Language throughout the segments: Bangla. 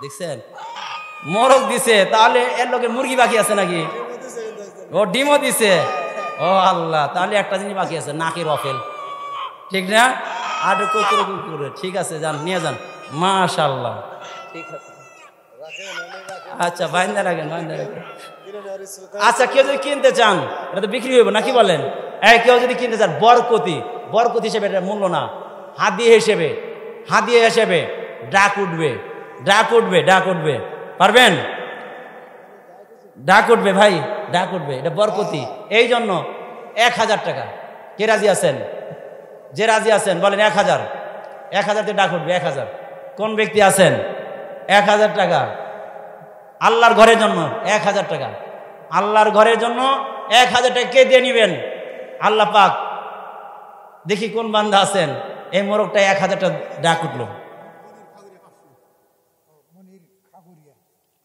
দেখছেন মোরগ দিছে, তাহলে এর লোকে মুরগি বাকি আছে নাকি? ও ডিমও দিছে। ও আল্লাহ, তাহলে একটা জিনিস বাকি আছে, নাকের অফেল, ঠিক না? আর কুকুরে ঠিক আছে, যান নিয়ে যান। মাশাআল্লাহ, ঠিক আছে। আচ্ছা বাইন্দা রাখেন, বাইন্দা রাখেন। আচ্ছা কেউ যদি কিনতে চান, এটা তো বিক্রি হইব নাকি বলেন? কেউ যদি কিনতে চান, বরকতি, বরকতি হিসেবে এটা মূল্য না, হাদিয়া হিসেবে, হাদিয়া হিসেবে ডাক উঠবে, ডাক উঠবে, ডাক উঠবে। পারবেন? ডাক উঠবে ভাই, ডাক উঠবে, এটা বরকতি। এই জন্য 1000 টাকা। কে রাজি আছেন? যে রাজি আছেন বলেন 1000। 1000 ডাক উঠবে, 1000। কোন ব্যক্তি আছেন? 1000 টাকা আল্লাহর ঘরের জন্য, 1000 টাকা আল্লাহর ঘরের জন্য। 1000 টাকা কে দিয়ে নিবেন? আল্লাহ পাক। দেখি কোন বান্দা আছেন, এই মোরগটা 1000 টাকা ডাক উঠলো।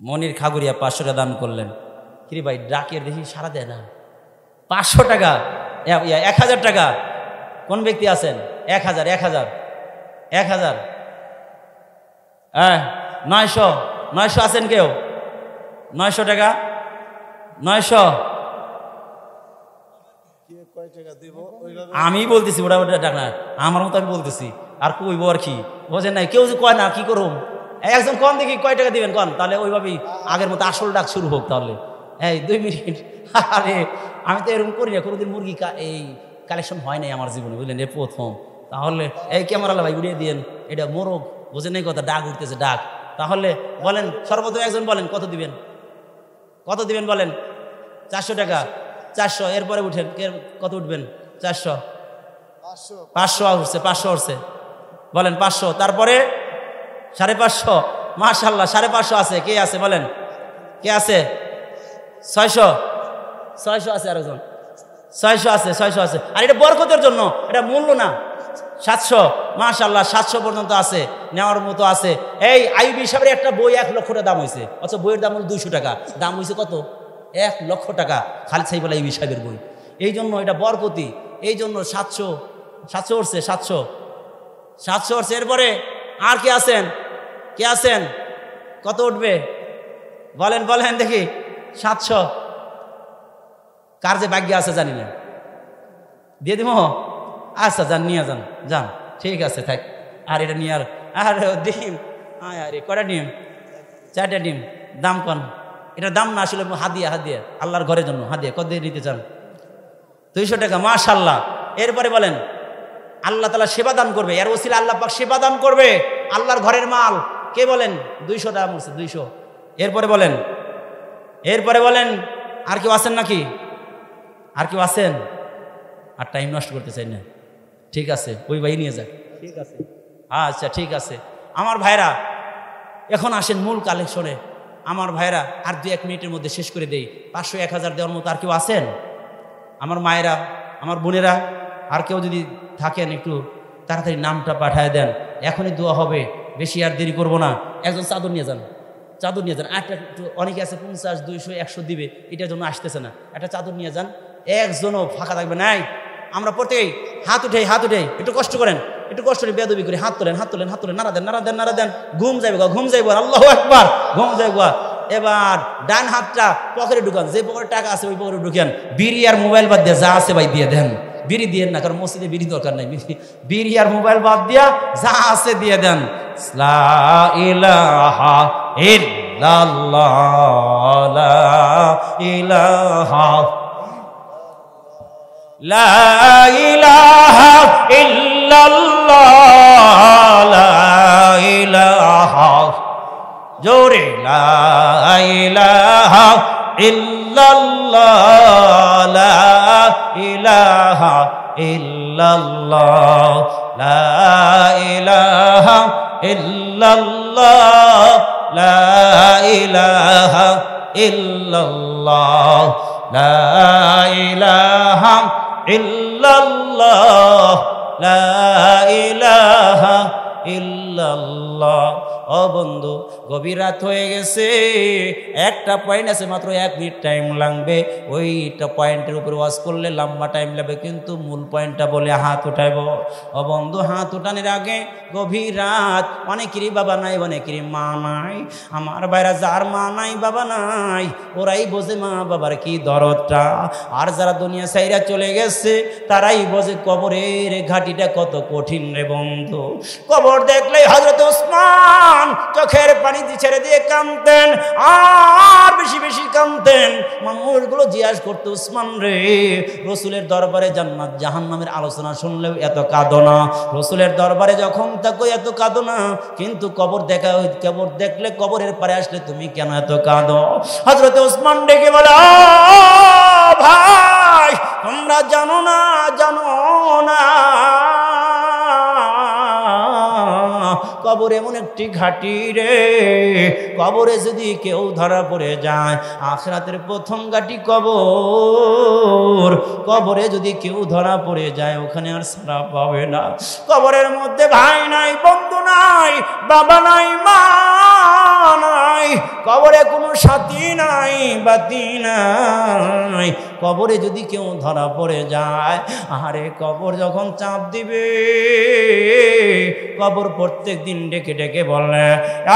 মনির খাগুরিয়া 500 টাকা দান করলেন। কিরে ভাই, ডাকের দেখি সারা দেয় না। 500 টাকা, 1000 টাকা। কোন ব্যক্তি আছেন? 1000, 1000, 1000। 900, 900 আছেন কেউ? 900 টাকা, 900। আমি বলতেছি ওটা ওটা টাকা, আমার মতো আমি বলতেছি। আর কইব আর কি বোঝেন নাই, কেউ যে কয় না কি করুম। একজন কম দেখি কয় টাকা দিবেন কন, তাহলে ওইভাবেই আগের মতো আসল ডাক শুরু হোক। তাহলে 2 মিনিট। আরে আমি তো এরকম করি না, কোনোদিন মুরগি এই কালেকশন হয় নাই আমার জীবনে, বুঝলেন, এ প্রথম। তাহলে এই ক্যামেরালা ভাই উড়িয়ে দিয়েন, এটা মোরগ, বোঝেন নাই কথা, ডাক উঠতেছে ডাক। তাহলে বলেন সর্বপ্রথম একজন বলেন কত দিবেন, কত দিবেন বলেন? 400 টাকা, 400। এরপরে উঠেন, কত উঠবেন? 400, 500 উঠছে, 500 উঠছে, বলেন 500। তারপরে 550, মাশাআল্লাহ 550 আছে। কে আছে বলেন, কে আছে? 600, 600 আছে। আরেকজন 600 আছে, 600 আছে। আর এটা বরকতের জন্য, এটা মূল্য না। 700, মাশাআল্লাহ 700 পর্যন্ত আছে, নেওয়ার মতো আছে। এই আইবি সাহেবের একটা বই 1 লক্ষ টাকা দাম হয়েছে, অথচ বইয়ের দাম হল 200 টাকা, দাম হয়েছে কত? 1 লক্ষ টাকা। খালিদ সাহেব আইবি সাহেবের বই। এই জন্য এটা বরকতি, এই জন্য 700 উঠছে, 700 উঠছে। এরপরে আর কে আছেন? কে আছেন? কত উঠবে বলেন, বলেন দেখি। 700। কার যে ভাগ্য আছে জানি না, দিয়ে দিব। আচ্ছা যান, নিয়ে যান, যান, ঠিক আছে থাক। আর এটা নিয়ে আর ডিম, আরে কটা ডিম? 4টা ডিম। দাম কন? এটার দাম না, আসলে হাদিয়া, হাদিয়া আল্লাহর ঘরের জন্য হাদিয়া। কত দিয়ে নিতে চান? 200 টাকা, মাশাআল্লাহ। এরপরে বলেন আল্লাহ তাআলা সেবা দান করবে, এর ওসিলা আল্লাহ পাক সেবা দান করবে, আল্লাহর ঘরের মাল। কে বলেন? 200 টাকা বলছে, 200। এরপরে বলেন, এরপরে বলেন আর কেউ আছেন নাকি? আর কেউ আছেন? আর টাইম নষ্ট করতে চাই না, ঠিক আছে ওই ভাই নিয়ে যাক, ঠিক আছে। আচ্ছা ঠিক আছে আমার ভাইরা, এখন আসেন মূল কালেকশনে। আমার ভাইরা আর 2-1 মিনিটের মধ্যে শেষ করে দেই। 500, 1000 দেওয়ার মতো আর কেউ আছেন? আমার মায়েরা, আমার বোনেরা, আর কেউ যদি থাকেন একটু তাড়াতাড়ি নামটা পাঠায় দেন, এখনই দোয়া হবে, বেশি আর দেরি করবো না। একজন চাদর নিয়ে যান, চাদর নিয়ে যান। একটা অনেকে আছে 50, 200, 100 দিবে, এটার জন্য আসতেছে না। একটা চাদর নিয়ে যান, একজনও ফাঁকা থাকবে নাই। আমরা প্রত্যেকেই হাত উঠে, হাত উঠে একটু কষ্ট করেন, একটু কষ্ট করে বেয়াদবি করে হাত তোলেন, হাত তোলেন, হাত তোলেন, নাড়া দেন, নাড়া দেন, নাড়া দেন। ঘুম যাইব, ঘুম যাইব। আল্লাহু আকবার, ঘুম যাইব। এবার ডান হাতটা পকেটে ঢুকান, যে পকেটে টাকা আছে ওই পকেটে ঢুকান। বিড়ি আর মোবাইল বাদ দিয়ে যা আছে ভাই দিয়ে দেন। বিড়ি দিয়েন না, কারণ মসজিদে বিড়ি দরকার নাই। বিড়ি আর মোবাইল বাদ দিয়া যা আছে দিয়ে দেন। লা ইলাহা ইল্লাল্লাহ, লা ইলাহা, লা ইলাহা ইল্লাল্লাহ, লা ইলাহা, জোরে লা ইলাহা ইল্লাল্লাহ, লা ইলাহা ইল্লাল্লাহ, লা ইলাহা ইল্লাল্লাহ, লা ইলাহা ইল্লাল্লাহ, লা ইলাহা ইল্লাল্লাহ, লা ইলাহা ইল্লাল্লাহ। ও বন্ধু, গভীর রাত হয়ে গেছে, একটা পয়েন্ট আছে, মাত্র 1 মিনিট টাইম লাগবে। ওইটা পয়েন্টের উপর ওয়াজ করলে লম্বা টাইম লাগবে, কিন্তু মূল পয়েন্টটা বলে হাত উঠাইব। ও বন্ধু, হাত উঠানোর আগে গভীর রাত, অনেকেরই বাবা নাই, অনেকেরই মা নাই। আমার ভাইরা, যার মা নাই বাবা নাই, ওরাই বোঝে মা বাবার কি দরদটা। আর যারা দুনিয়া ছাইরা চলে গেছে, তারাই বোঝে কবরের ঘাটিটা কত কঠিন রে বন্ধু। কবর দেখলেই হযরত ওসমান চোখের পানি ছেড়ে দিয়ে কাঁদতেন, আর বেশি বেশি কাঁদতেন। মানুষগুলো জিজ্ঞাসা করতো, ওসমান রে, রসুলের দরবারে জান্নাত জাহান্নামের আলোচনা শুনলেও এত কাঁদো না, রসুলের দরবারে যখন থাকো এত কাঁদো না, কিন্তু কবর দেখলে, কবরের পারে আসলে তুমি কেন এত কাঁদো? হযরত ওসমান ডেকে বলে, ভাই, তোমরা জানো না কবর এমন একটি ঘাটি রে, কবরে যদি কেউ ধরা পড়ে যায়, আখিরাতের প্রথম ঘাটি কবর, কবরে যদি কেউ ধরা পড়ে যায়, ওখানে আর ছাড়া পাবে না। কবরের মধ্যে ভাই নাই, বন্ধু নাই, বাবা নাই, মা নাই, কবরে কোনো সাথী নাই, বাতি নাই। কবরে যদি কেউ ধরা পড়ে যায়, আরে কবর যখন চাপ দিবে, কবর প্রত্যেক দিন ডেকে ডেকে বললে,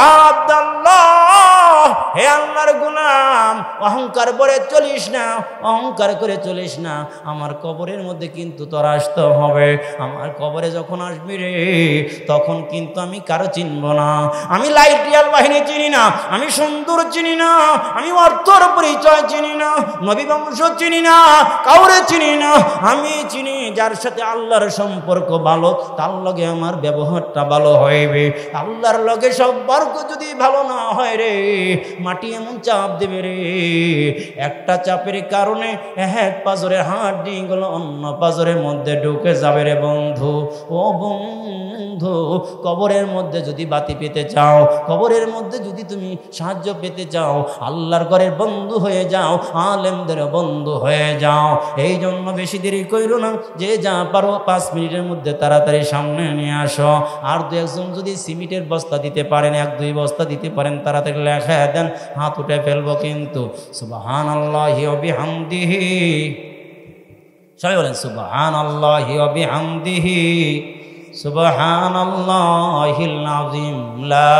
আব্দুল্লাহ, হে আল্লাহর গোলাম, অহংকার করে চলিস না, অহংকার করে চলিস না, আমার কবরের মধ্যে কিন্তু তোর আসতে হবে। আমার কবরে যখন আসবি রে, তখন কিন্তু আমি কারো চিনব না, আমি লাইটিয়াল বাহিনী চিনি না, আমি সুন্দর চিনি না, আমি অর্থর পরিচয় চিনি না, নবী বংশ চিনি না, কাউরে চিনি না। আমি চিনি যার সাথে আল্লাহর সম্পর্ক ভালো, তার লগে আমার ব্যবহারটা ভালো হইবে। আল্লাহর লগে সম্পর্ক যদি ভালো না হয় রে, মাটি এমন চাপ দেবে রে, একটা চাপের কারণে এক পাজরের হাড় গুলো অন্য পাজরের মধ্যে ঢুকে যাবে রে বন্ধু। ও বন্ধু, কবরের মধ্যে যদি বাতি পেতে চাও, কবরের মধ্যে যদি তুমি সাহায্য পেতে চাও, আল্লাহর ঘরের বন্ধু হয়ে যাও, আলেমদের বন্ধু হয়ে যাও। এই জন্য বেশি দেরি কইরো না, যে যা পারো 5 মিনিটের মধ্যে তাড়াতাড়ি সামনে নিয়ে আসো। আর 2-1 যদি সিমেন্টের বস্তা দিতে পারেন, 1-2 বস্তা দিতে পারেন, তাড়াতাড়ি লেখা দেন, হাত উঠে ফেলবো কিন্তু। সুবহানাল্লাহি ওয়া বিহামদিহি, সবাই বলেন সুবহানাল্লাহি ওয়া বিহামদিহি, সুবহানাল্লাহিল আযীম, লা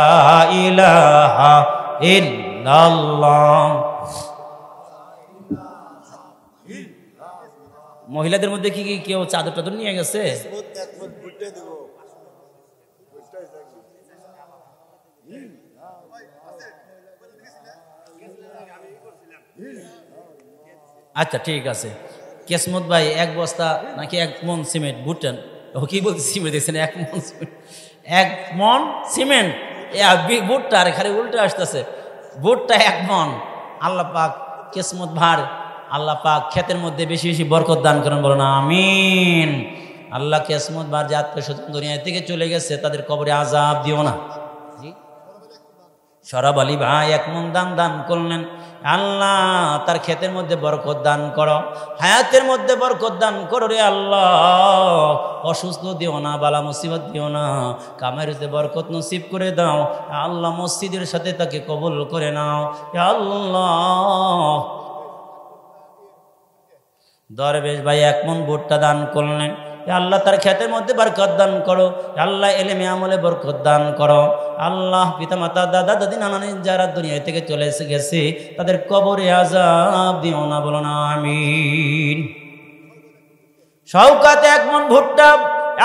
ইলাহা ইল্লাল্লাহ। মহিলাদের মধ্যে কি কেউ চাদর টাদর নিয়ে গেছে? আচ্ছা ঠিক আছে। কেসমত ভাই 1 বস্তা নাকি 1 মন সিমেন্ট বুটেন, ও কি বলছে সিমেন্ট দেখছেন, 1 মন সিমেন্ট, 1 মন সিমেন্ট, বুটটা আর খালি উল্টে আসতেছে, বুটটা 1 মন। আল্লাহ পাক কেসমত ভার, আল্লাহ পাক ক্ষেতের মধ্যে বেশি বেশি বরকত দান করেন, বলেন আমিন। আল্লাহ কেসমত ভার যে আত্মীয়-স্বজন দুনিয়া থেকে চলে গেছে, তাদের কবরে আযাব দিও না। সরাব আলী ভাই 1 মন দান করলেন, আল্লাহ তার ক্ষেতের মধ্যে বরকত দান করো, হায়াতের মধ্যে বরকত দান করো রে আল্লাহ। অসুস্থ দিও না, বালা মুসিবত দিও না, কামেরতে বরকত নসিব করে দাও আল্লাহ। মসজিদের সাথে তাকে কবুল করে নাও আল্লাহ। দরবেশ ভাই 1 মন ভুট্টা দান করলেন, আল্লাহ তার ক্ষেতের মধ্যে বরকত দান করো আল্লাহ, এলেমে আমলে বরকত দান করো আল্লাহ। পিতা মাতা, দাদা দাদি, নানানি যারা দুনিয়া থেকে চলে গেছে, তাদের কবরে আযাব দিও না, বলো না আমিন। শওকত 1 মন ভুট্টা,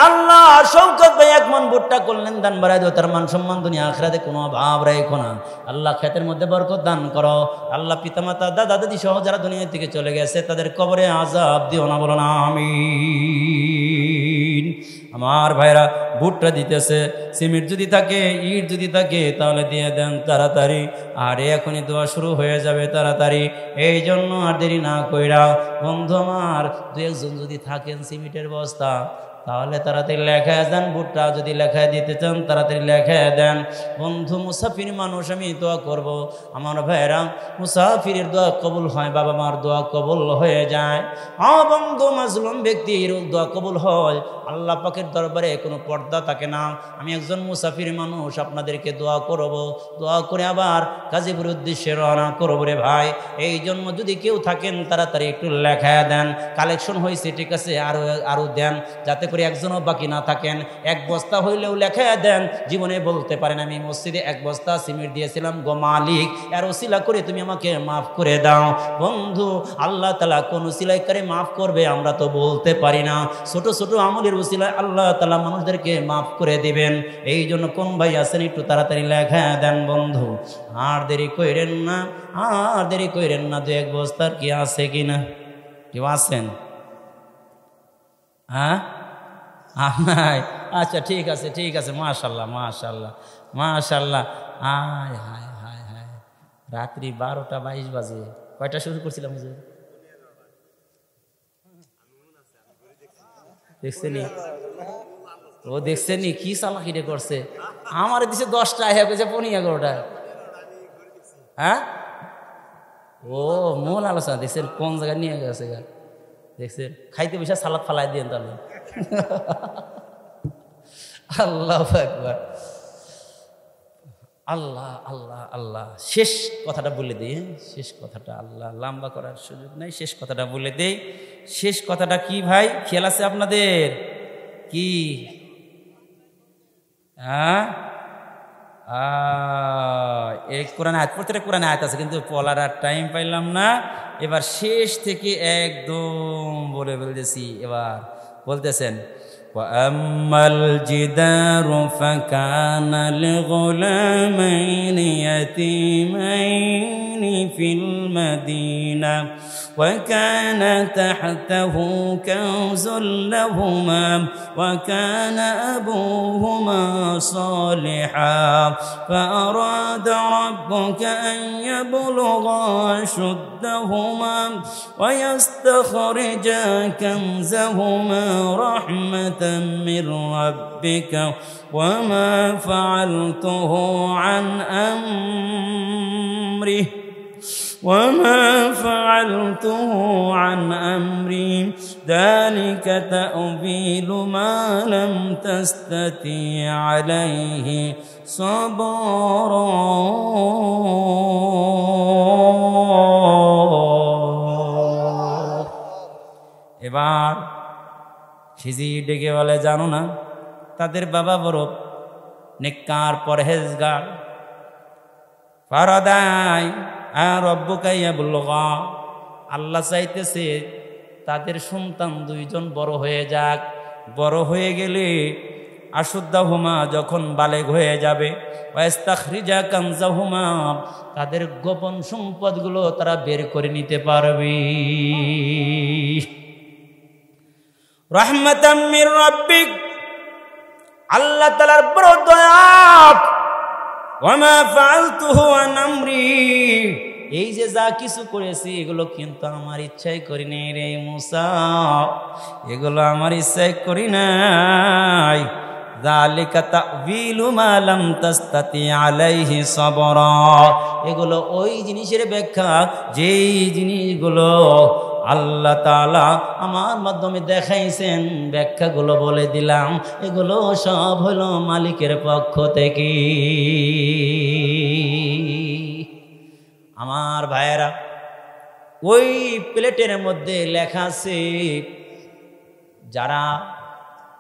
আল্লাহ শওকত ভাই 1 মন ভুট্টা করলেন দান, বাড়াই দিও, তার মান সম্মান দুনিয়া আখিরাতে কোনো অভাব রাখো না আল্লাহ। ক্ষেতের মধ্যে বরকত দান করো আল্লাহ। পিতা মাতা, দাদা দাদি সহ যারা দুনিয়া থেকে চলে গেছে, তাদের কবরে আযাব দিও না, বলো না আমিন। আমার ভাইরা, ভুট্টা দিতেছে, সিমেন্ট যদি থাকে, ইট যদি থাকে, তাহলে দিয়ে দেন তাড়াতাড়ি, আর এখনই দোয়া শুরু হয়ে যাবে তাড়াতাড়ি। এই জন্য আর দেরি না কইরা বন্ধু আমার, 2-1 জন যদি থাকেন সিমেন্টের বস্তা, তাহলে তাড়াতাড়ি লেখায় দেন। ভুট্টা যদি লেখায় দিতে চান তাড়াতাড়ি লেখায় দেন। বন্ধু মুসাফির মানুষ, আমি দোয়া করব আমার ভাইরা, মুসাফিরের দোয়া কবুল হয়, বাবা মার দোয়া কবুল হয়ে যায়। বন্ধু মাজলুম ব্যক্তির দোয়া কবুল হয়, আল্লাহ পাকের দরবারে কোনো পর্দা থাকে না। আমি একজন মুসাফির মানুষ, আপনাদেরকে দোয়া করব, দোয়া করে আবার গাজীপুরের উদ্দেশ্যে রওনা করব রে ভাই। এই জন্য যদি কেউ থাকেন তাড়াতাড়ি একটু লেখায় দেন। কালেকশন হয়েছে ঠিক আছে, আরও দেন, যাতে করে একজনও বাকি না থাকেন। এক বস্তা হইলেও লেখায় দেন। জীবনে বলতে পারেন আমি মসজিদে এক বস্তা সিমেন্ট দিয়েছিলাম গো মালিক, এর ওসিলা করে তুমি আমাকে মাফ করে দাও। বন্ধু আল্লাহ তাআলা কোন ওসিলায় করে মাফ করবে আমরা তো বলতে পারি না। ছোট ছোট আমলের ওসিলায় আল্লাহ তাআলা মানুষদেরকে মাফ করে দিবেন। এই জন্য কোন ভাই আছেন একটু তাড়াতাড়ি লেখায় দেন বন্ধু, আর দেরি কইরেন না, আর দেরি কইরেন না। দু এক বস্তার কি আছে কিনা, কেউ আছেন? হ্যাঁ নাই? আচ্ছা ঠিক আছে, ঠিক আছে, মাশাল্লাহ মাশাল্লাহ মাশাল্লাহ। হায় হায় হায় হায়, রাত্রি 12টা 22 বাজে। কয়টা শুরু করছিলাম হুজুর? দেখছেনি? ও দেখছেনি কি চালাকিটা করছে? আমার দিছে 10টা, হয়ে গেছে 11:15। হ্যাঁ, ও মূল আলোচনা দেখছেন কোন জায়গায় নিয়ে গেছে। দেখছেন, খাইতে বসে সালাদ ফালাই দিয়েন তাহলে। আল্লাহু আকবার, আল্লাহ আল্লাহ আল্লাহ। শেষ কথাটা বলে দিই, শেষ কথাটা, আল্লাহ লম্বা করার সুযোগ নেই, শেষ কথাটা বলে দেই। শেষ কথাটা কি ভাই, খেয়াল আছে আপনাদের? কি? হ্যাঁ, এই কোরআন আয়াত, প্রত্যেকটা কোরআন আয়াত আছে, কিন্তু বলার আর টাইম পাইলাম না। এবার শেষ থেকে একদম বলে বলতেছি। এবার বলতেছেন, وأما الجدار فكان لغلامين يتيمين في المدينة وكان تحته كنز لهما وكان أبوهما صالحا فأراد ربك أن يبلغا أشدهما ويستخرجا كنزهما رحمة من ربك وما فعلته عن أمره ذلك تأويل ما لم تستطع عليه صبرا। এবার খিজির ডেকে বলে, জানো না তাদের বাবা বড় নেককার পরহেজগার, ফারাদাই আর রব্বুকা ইয়াবলুগা, আল্লাহ চাইতেছে তাদের সন্তান দুইজন বড় হয়ে যাক। বড় হয়ে গেলে আশুদ্দাহুমা, যখন বালেগ হয়ে যাবে, ওয়াস্তাখরিজা কানজাহুমা, তাদের গোপন সম্পদগুলো তারা বের করে নিতে পারবে। রাহমাতাম মির রাব্বিক, আল্লাহ তাআলার বড় দয়া। ওয়া মা ফাআলতুহু আন আমরি, এই যে যা কিছু করেছি এগুলো কিন্তু আমার ইচ্ছাই করি নাই রে মুসা, এগুলো আমার ইচ্ছাই করি নাই। যালিকা তা'ওয়িলু মা লাম তাসতাতি আলাইহি সাবরা, এগুলো ওই জিনিসের ব্যাখ্যা যেই জিনিসগুলো আল্লাহ তাআলা আমার মাধ্যমে দেখাইছেন, ব্যাখ্যাগুলো বলে দিলাম। এগুলো সব হলো মালিকের পক্ষ থেকে। আমার ভাইয়েরা, ওই প্লেটের মধ্যে লেখা আছে, যারা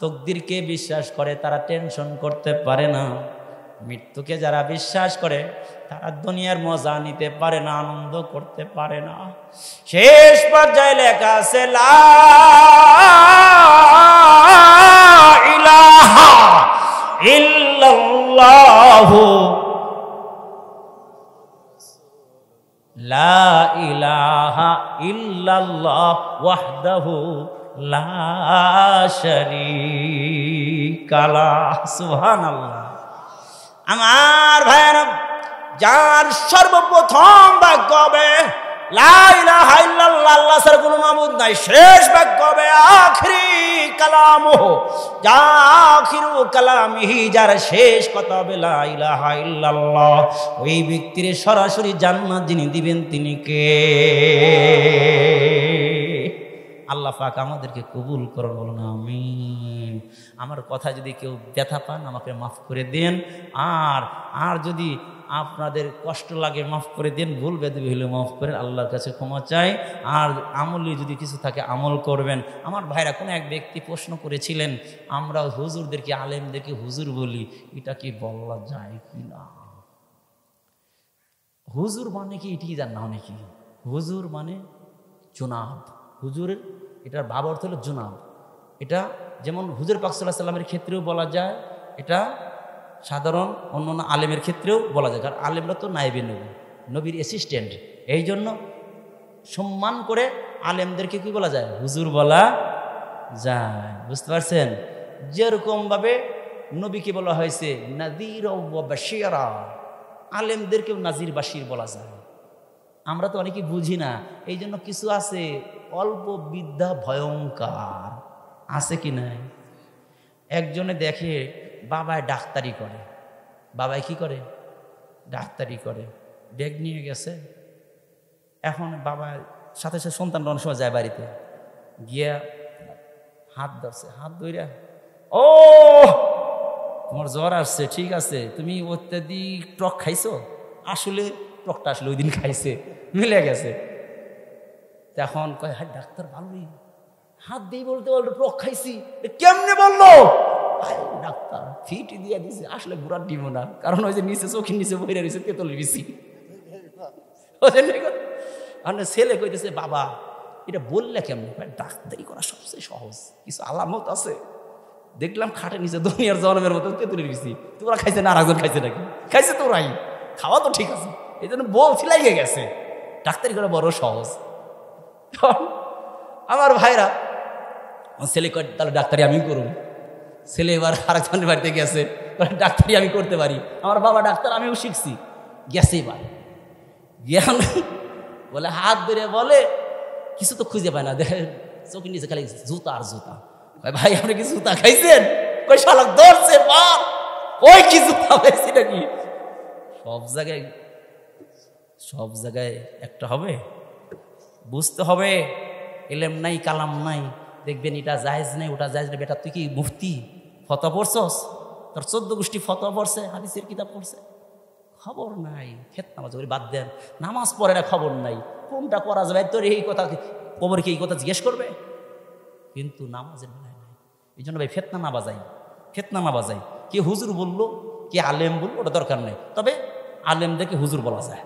তকদিরকে বিশ্বাস করে তারা টেনশন করতে পারে না। মৃত্যুকে যারা বিশ্বাস করে তারা দুনিয়ার মজা নিতে পারে না, আনন্দ করতে পারে না। শেষ পর্যায়ে লেখা আছে, লা ইলাহা ইল্লাল্লাহু, লা ইলাহা ইল্লাল্লাহ ওয়াহদাহু লা শারীকা লাহ। সুবহানাল্লাহ। আমার ভাইয়েরা, যার সর্বপ্রথম ভাগ্য হবে লা ইলাহা ইল্লাল্লাহ, আল্লাহ ছাড়া কোনো মাবুদ নাই, শেষ বাক্য হবে আখিরি কালামুহু, যা আখিরু কালামিহি, যার শেষ কথা হবে লা ইলাহা ইল্লাল্লাহ, ওই ব্যক্তির সরাসরি জান্নাত যিনি দিবেন তিনি কে? আল্লাহ পাক আমাদেরকে কবুল করুন, বলুন আমিন। আমার কথা যদি কেউ ব্যথা পান আমাকে মাফ করে দেন, আর যদি আপনাদের কষ্ট লাগে মাফ করে দেন, ভুল বেদবি হলে মাফ করেন, আল্লাহর কাছে ক্ষমা চাই। আর আমলি যদি কিছু থাকে আমল করবেন। আমার ভাইরা, কোনো এক ব্যক্তি প্রশ্ন করেছিলেন, আমরা হুজুরদেরকে, আলেমদেরকে হুজুর বলি, এটা কি বলা যায় কি না? হুজুর মানে কি এটি জান না অনেকে? হুজুর মানে জনাব। হুজুরের এটার ভাব অর্থ হলো জনাব। এটা যেমন হুজুর পাক সাল্লাল্লাহু আলাইহি সাল্লামের ক্ষেত্রেও বলা যায়, এটা সাধারণ অন্যান্য আলেমের ক্ষেত্রেও বলা যায়, কারণ আলেমরা তো নায়েবে নবী, নবীর অ্যাসিস্ট্যান্ট। এই জন্য সম্মান করে আলেমদেরকে কি বলা যায়? হুজুর বলা যায়। বুঝতে পারছেন? যেরকমভাবে নবীকে বলা হয়েছে নাযীর ওয়া বাশীরা, আলেমদেরকেও নাজির বাশীর বলা যায়। আমরা তো অনেকে বুঝি না, এই জন্য কিছু আছে অল্প বিদ্যা ভয়ঙ্কর, আছে কি নাই? একজনে দেখে বাবায় ডাক্তারি করে, বাবায় কি করে? ডাক্তারি করে, ব্যাগ নিয়ে গেছে। এখন বাবার সাথে সাথে সন্তানরা অনেক সময় যায় বাড়িতে, গিয়া হাত ধরছে, হাত ধইরা, ও তোমার জ্বর আসছে, ঠিক আছে, তুমি অত্যাধিক টক খাইছো? আসলে টকটা আসলে ওই দিন খাইছে, মিলে গেছে। তখন কয়, হ্যাঁ ডাক্তার ভালোই, হাত দিয়ে বলতে বলতে টক খাইছি, কেমনে বললো? ডাক্তার ফিট দিয়ে দিছে, আসলে গুড়ার দিব না, কারণ ওই যে নিচে চোখের নিচে বইরা রয়েছে তেঁতুল বিচি। ছেলে কইতেছে, বাবা এটা বললে কেমন? ডাক্তারি করা সবচেয়ে সহজ, কিছু আলামত আছে, দেখলাম খাটের নিচে দুনিয়ার জন্মের মতো তেঁতুলের বিচি, তোরা খাইছে না আর একজন খাইছে নাকি? খাইছে তোরাই, খাওয়া তো ঠিক আছে, এই জন্য বলছি লাগিয়ে গেছে, ডাক্তারি করা বড় সহজ। আমার ভাইরা, ছেলে কয় তাহলে ডাক্তারি আমি করুন। ছেলে এবার আরেকজনের বাড়িতে গেছে, ডাক্তারি আমি করতে পারি, আমার বাবা ডাক্তার, আমিও শিখছি। গেছে এবার জ্ঞান বলে, হাত ধরে বলে, কিছু তো খুঁজে পায় না, দেখেন চোখের নিচে খালি জুতা আর জুতা। ভাই আপনি কি জুতা খাইছেন? কই শালা ধরছে বাপ, ওই কি জুতা খাইছি নাকি? সব জায়গায় একটা হবে, বুঝতে হবে। এলেম নাই, কালাম নাই, দেখবেন এটা জায়েজ নেই, ওটা জায়েজ নেই। বেটা তুই কি মুফতি, ফতোয়া পড়ছস? তোর 14 গোষ্ঠী ফতোয়া পড়ছে, হাদিসের কিতাব পড়ছে, খবর নাই। খেত নামাজ করে বাদ দেন, নামাজ পড়ে না, খবর নাই কোনটা করা যাবে। তোর এই কথা কবরকে এই কথা জিজ্ঞেস করবে, কিন্তু নামাজের বেলায় নাই। এই জন্য ভাই ফেতনা না বাজাই, কে হুজুর বললো, কে আলেম বললো, ওটা দরকার নেই। তবে আলেমদেরকে হুজুর বলা যায়।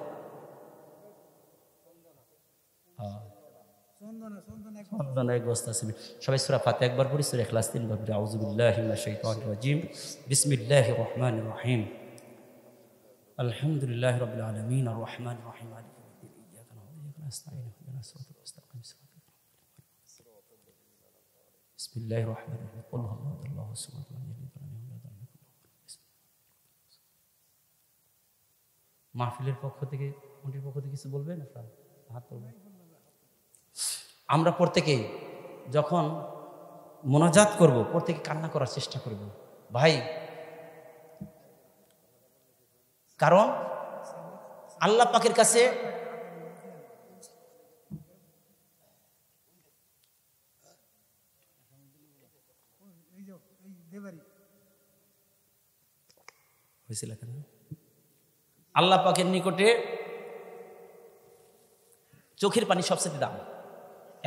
সবাই সূরা ফাতিহা একবার পড়ি, সূরা ইখলাস 3 বার পড়ি। আউযু বিল্লাহি মিনাশ শাইতানির রাজিম, বিসমিল্লাহির রহমানির রহিম, আলহামদুলিল্লাহি রাব্বিল আলামিন, আর রহমানির রহিম, মালিকি ইয়াউমিদ্দিন, ইয়্যাকা না'বুদু ওয়া ইয়্যাকা নাস্তাঈন, ইহদিনাস সিরাতাল মুস্তাকিম, সিরাতাল বিসমিল্লাহির রহমানির রহিম, কুল হুয়াল্লাহু আল্লাহুস সামাদ, লাম ইয়ালিদ ওয়া লাম ইউলাদ ওয়া লাম ইয়াকুল লাহু। মাহফিলের পক্ষ থেকে, মন্ত্রীর পক্ষ থেকে কিছু বলবেন আপনারা? হাত তুলবেন। আমরা প্রত্যেকেই যখন মোনাজাত করব, প্রত্যেকে কান্না করার চেষ্টা করব ভাই, কারণ আল্লাহ পাকের কাছে আল্লাহ পাকের নিকটে চোখের পানি সবচেয়ে দাম।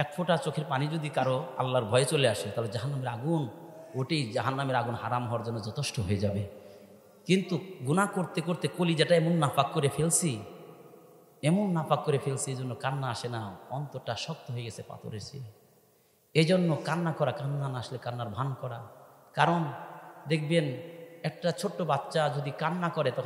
এক ফোঁটা চোখের পানি যদি কারো আল্লাহর ভয়ে চলে আসে, তাহলে জাহান্নামের আগুন, ওটাই জাহান্নামের আগুন হারাম হওয়ার জন্য যথেষ্ট হয়ে যাবে। কিন্তু গুনাহ করতে করতে কলিজাটা এমন নাপাক করে ফেলছি, এই জন্য কান্না আসে না, অন্তরটা শক্ত হয়ে গেছে পাথরের চেয়ে। এই জন্য কান্না না আসলে কান্নার ভান করা। কারণ দেখবেন একটা ছোট্ট বাচ্চা যদি কান্না করে, তখন